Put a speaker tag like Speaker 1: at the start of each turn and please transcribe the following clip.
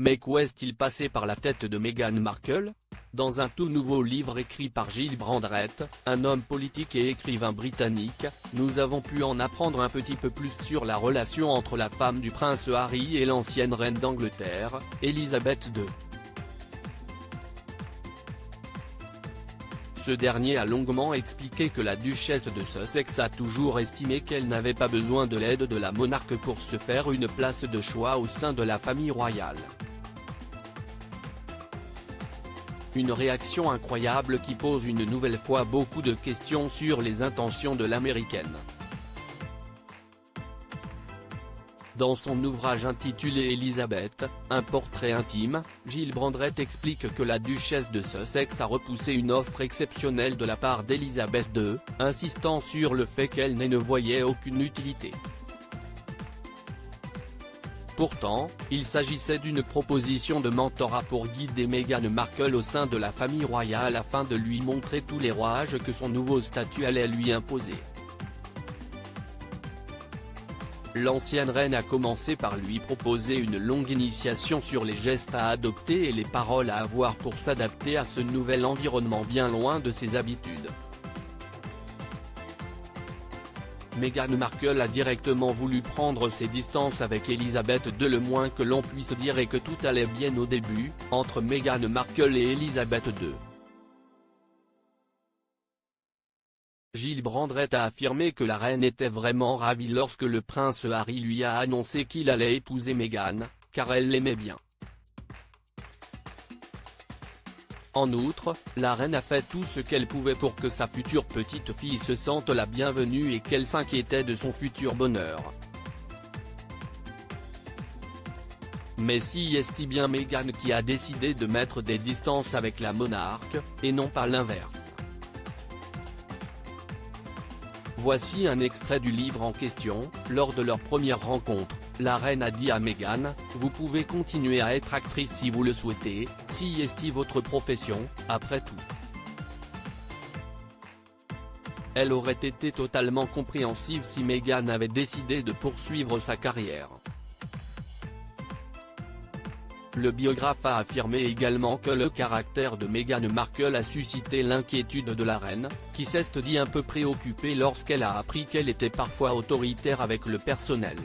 Speaker 1: Mais qu'est-il passé par la tête de Meghan Markle? Dans un tout nouveau livre écrit par Gill Brandrett, un homme politique et écrivain britannique, nous avons pu en apprendre un petit peu plus sur la relation entre la femme du prince Harry et l'ancienne reine d'Angleterre, Elisabeth II. Ce dernier a longuement expliqué que la duchesse de Sussex a toujours estimé qu'elle n'avait pas besoin de l'aide de la monarque pour se faire une place de choix au sein de la famille royale. Une réaction incroyable qui pose une nouvelle fois beaucoup de questions sur les intentions de l'américaine. Dans son ouvrage intitulé Elisabeth, un portrait intime, Gill Brandrett explique que la duchesse de Sussex a repoussé une offre exceptionnelle de la part d'Elisabeth II, insistant sur le fait qu'elle ne voyait aucune utilité. Pourtant, il s'agissait d'une proposition de mentorat pour guider Meghan Markle au sein de la famille royale afin de lui montrer tous les rouages que son nouveau statut allait lui imposer. L'ancienne reine a commencé par lui proposer une longue initiation sur les gestes à adopter et les paroles à avoir pour s'adapter à ce nouvel environnement bien loin de ses habitudes. Meghan Markle a directement voulu prendre ses distances avec Elisabeth II. Le moins que l'on puisse dire est que tout allait bien au début, entre Meghan Markle et Elisabeth II. Gill Brandrett a affirmé que la reine était vraiment ravie lorsque le prince Harry lui a annoncé qu'il allait épouser Meghan, car elle l'aimait bien. En outre, la reine a fait tout ce qu'elle pouvait pour que sa future petite-fille se sente la bienvenue et qu'elle s'inquiétait de son futur bonheur. Mais si est-il bien Meghan qui a décidé de mettre des distances avec la monarque, et non pas l'inverse? Voici un extrait du livre en question. Lors de leur première rencontre, la reine a dit à Meghan, « Vous pouvez continuer à être actrice si vous le souhaitez, si est votre profession, après tout. » Elle aurait été totalement compréhensive si Meghan avait décidé de poursuivre sa carrière. Le biographe a affirmé également que le caractère de Meghan Markle a suscité l'inquiétude de la reine, qui s'est dit un peu préoccupée lorsqu'elle a appris qu'elle était parfois autoritaire avec le personnel.